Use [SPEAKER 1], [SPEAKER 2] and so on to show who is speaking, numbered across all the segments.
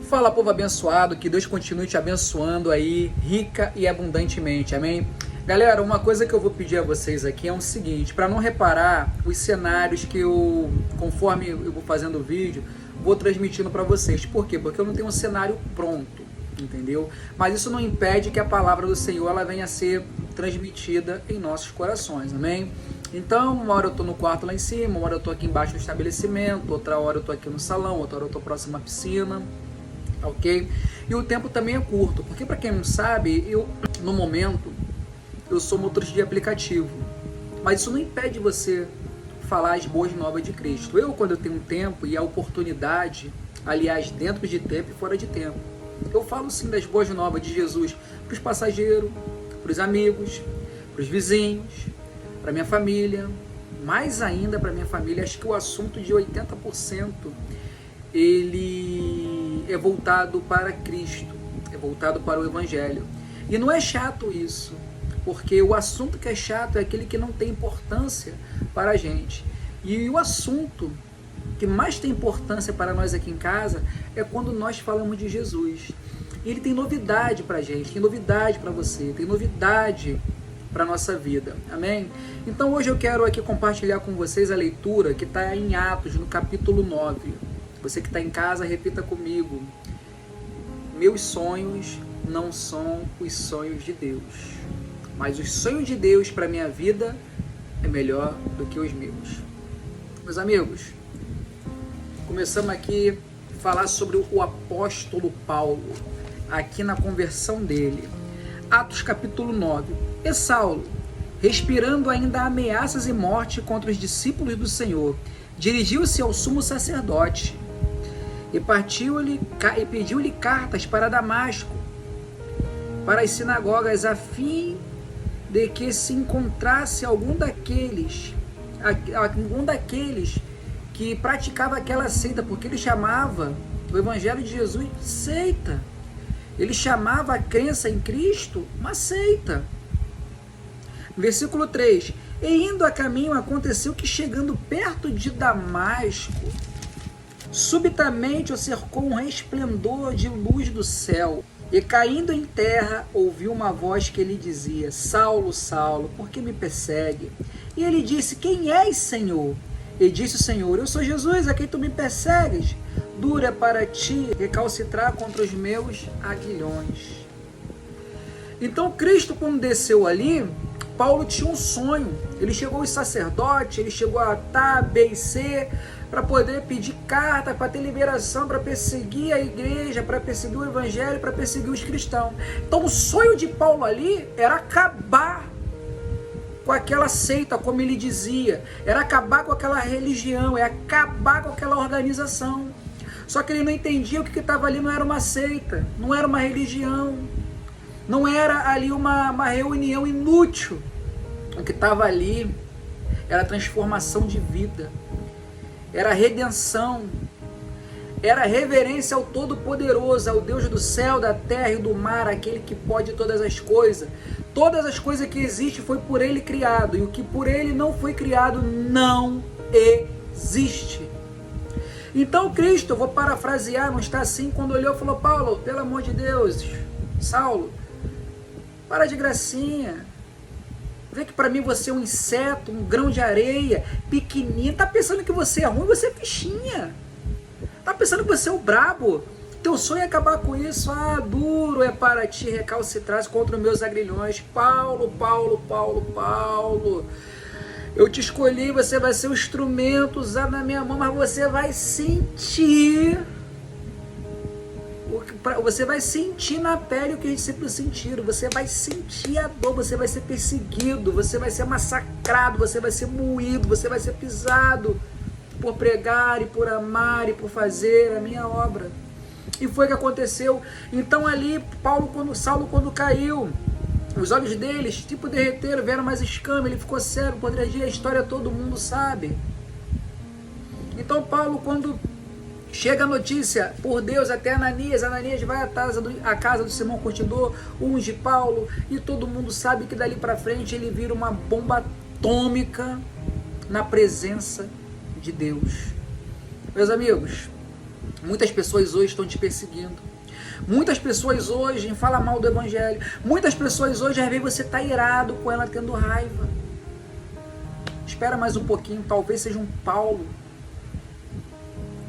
[SPEAKER 1] Fala, povo abençoado, que Deus continue te abençoando aí, rica e abundantemente, amém? Galera, uma coisa que eu vou pedir a vocês aqui é o seguinte, para não reparar os cenários que eu, conforme eu vou fazendo o vídeo, vou transmitindo para vocês. Por quê? Porque eu não tenho um cenário pronto, entendeu? Mas isso não impede que a palavra do Senhor ela venha a ser transmitida em nossos corações, amém? Então, uma hora eu tô no quarto lá em cima, uma hora eu tô aqui embaixo no estabelecimento, outra hora eu tô aqui no salão, outra hora eu tô próximo à piscina, ok? E o tempo também é curto, porque para quem não sabe, eu, no momento, eu sou motorista de aplicativo, mas isso não impede você falar as boas novas de Cristo. Eu, quando eu tenho tempo e a oportunidade, aliás, dentro de tempo e fora de tempo, eu falo sim das boas novas de Jesus para os passageiros, para os amigos, para os vizinhos, para minha família, mais ainda para minha família. Acho que o assunto de 80% ele é voltado para Cristo, é voltado para o Evangelho. E não é chato isso, porque o assunto que é chato é aquele que não tem importância para a gente. E o assunto que mais tem importância para nós aqui em casa é quando nós falamos de Jesus. E ele tem novidade para a gente, tem novidade para você, tem novidade para a nossa vida, amém? Então hoje eu quero aqui compartilhar com vocês a leitura que está em Atos, no capítulo 9. Você que está em casa, repita comigo: meus sonhos não são os sonhos de Deus, mas os sonhos de Deus para a minha vida é melhor do que os meus. Meus amigos, começamos aqui a falar sobre o apóstolo Paulo, aqui na conversão dele. Atos capítulo 9. E Saulo, respirando ainda ameaças e morte contra os discípulos do Senhor, dirigiu-se ao sumo sacerdote e pediu-lhe cartas para Damasco, para as sinagogas, a fim de que se encontrasse algum daqueles que praticava aquela seita, porque ele chamava o Evangelho de Jesus de seita. Ele chamava a crença em Cristo uma seita. Versículo 3. E indo a caminho, aconteceu que, chegando perto de Damasco, subitamente o cercou um resplendor de luz do céu, e caindo em terra, ouviu uma voz que lhe dizia: Saulo, Saulo, por que me persegue? E ele disse: Quem és, Senhor? E disse o Senhor: Eu sou Jesus, a quem tu me persegues. Duro é para ti recalcitrar contra os meus aguilhões. Então Cristo, quando desceu ali, Paulo tinha um sonho. Ele chegou aos sacerdotes, ele chegou a A, B e C, para poder pedir carta, para ter liberação, para perseguir a igreja, para perseguir o evangelho, para perseguir os cristãos. Então o sonho de Paulo ali era acabar com aquela seita, como ele dizia, era acabar com aquela religião, é acabar com aquela organização. Só que ele não entendia o que estava ali, não era uma seita, não era uma religião, não era ali uma reunião inútil. O que estava ali era transformação de vida, era redenção, era reverência ao Todo-Poderoso, ao Deus do céu, da terra e do mar, aquele que pode todas as coisas. Todas as coisas que existem foi por ele criado, e o que por ele não foi criado não existe. Então Cristo, eu vou parafrasear, não está assim, quando olhou e falou: Paulo, pelo amor de Deus, Saulo, para de gracinha, vê que para mim você é um inseto, um grão de areia, pequenininho, tá pensando que você é ruim, você é fichinha, tá pensando que você é o brabo, teu sonho é acabar com isso, duro é para ti recalcitrar contra os meus agrilhões. Paulo, Paulo, Paulo, Paulo, eu te escolhi, você vai ser o instrumento usado na minha mão, mas você vai sentir na pele o que a gente sempre sentiu. Você vai sentir a dor, você vai ser perseguido, você vai ser massacrado, você vai ser moído, você vai ser pisado por pregar e por amar e por fazer a minha obra. E foi o que aconteceu. Então ali, Saulo quando caiu, os olhos deles, tipo derreteram, vieram mais escamas, ele ficou cego, poderia dizer, a história todo mundo sabe. Então Paulo, quando chega a notícia, por Deus, até Ananias vai à casa do Simão Curtidor, unge Paulo, e todo mundo sabe que dali para frente ele vira uma bomba atômica na presença de Deus. Meus amigos, Muitas pessoas hoje estão te perseguindo. Muitas pessoas hoje falam mal do evangelho. Muitas pessoas hoje, às vezes, você está irado com ela, tendo raiva. Espera mais um pouquinho, talvez seja um Paulo.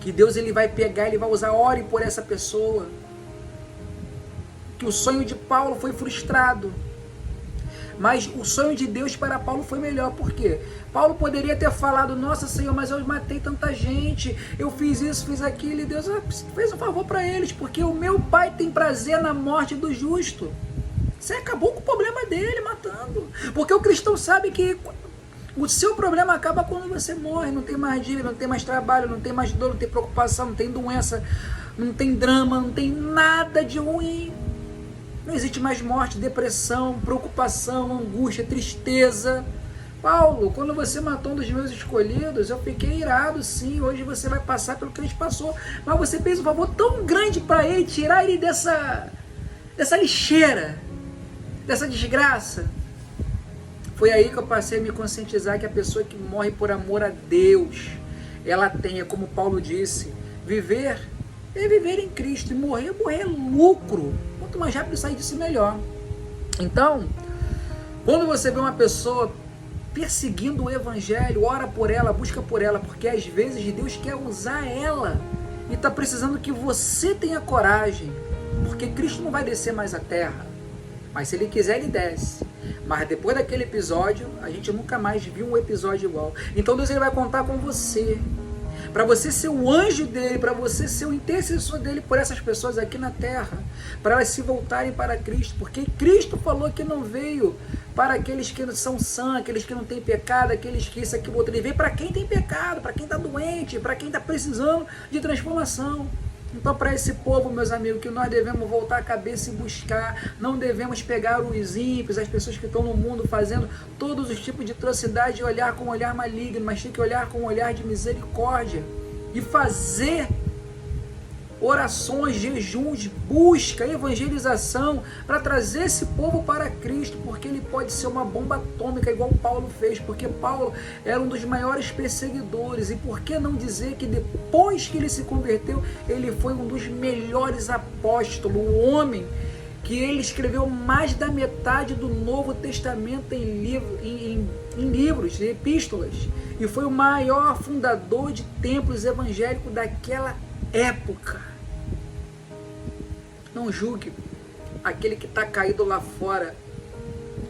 [SPEAKER 1] Que Deus ele vai pegar, ele vai usar, ore por essa pessoa. Que o sonho de Paulo foi frustrado. Mas o sonho de Deus para Paulo foi melhor. Por quê? Paulo poderia ter falado, nossa Senhor, mas eu matei tanta gente, eu fiz isso, fiz aquilo, e Deus fez um favor para eles, porque o meu Pai tem prazer na morte do justo. Você acabou com o problema dele, matando. Porque o cristão sabe que o seu problema acaba quando você morre, não tem mais dívida, não tem mais trabalho, não tem mais dor, não tem preocupação, não tem doença, não tem drama, não tem nada de ruim. Não existe mais morte, depressão, preocupação, angústia, tristeza. Paulo, quando você matou um dos meus escolhidos, eu fiquei irado, sim, hoje você vai passar pelo que a gente passou. Mas você fez um favor tão grande para ele, tirar ele dessa lixeira, dessa desgraça. Foi aí que eu passei a me conscientizar que a pessoa que morre por amor a Deus, ela tem, como Paulo disse, viver é viver em Cristo, e morrer é lucro. Quanto mais rápido sair disso, melhor. Então, quando você vê uma pessoa perseguindo o evangelho, ora por ela, busca por ela, porque às vezes Deus quer usar ela e está precisando que você tenha coragem, porque Cristo não vai descer mais à terra, mas se ele quiser ele desce. Mas depois daquele episódio, a gente nunca mais viu um episódio igual. Então Deus ele vai contar com você, para você ser o anjo dele, para você ser o intercessor dele por essas pessoas aqui na terra, para elas se voltarem para Cristo, porque Cristo falou que não veio para aqueles que são sãos, aqueles que não têm pecado, aqueles que isso, aquilo, outro. Ele veio para quem tem pecado, para quem está doente, para quem está precisando de transformação. Então, para esse povo, meus amigos, que nós devemos voltar a cabeça e buscar, não devemos pegar os ímpios, as pessoas que estão no mundo fazendo todos os tipos de atrocidade e olhar com um olhar maligno, mas tem que olhar com um olhar de misericórdia e fazer orações, jejuns, busca, evangelização, para trazer esse povo para Cristo, porque ele pode ser uma bomba atômica, igual Paulo fez, porque Paulo era um dos maiores perseguidores, e por que não dizer que depois que ele se converteu, ele foi um dos melhores apóstolos, o homem que ele escreveu mais da metade do Novo Testamento em livros, em epístolas, e foi o maior fundador de templos evangélicos daquela época. Não julgue aquele que está caído lá fora,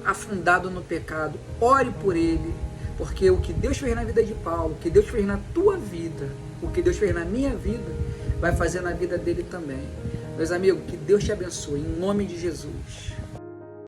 [SPEAKER 1] afundado no pecado. Ore por ele, porque o que Deus fez na vida de Paulo, o que Deus fez na tua vida, o que Deus fez na minha vida, vai fazer na vida dele também. Meus amigos, que Deus te abençoe, em nome de Jesus.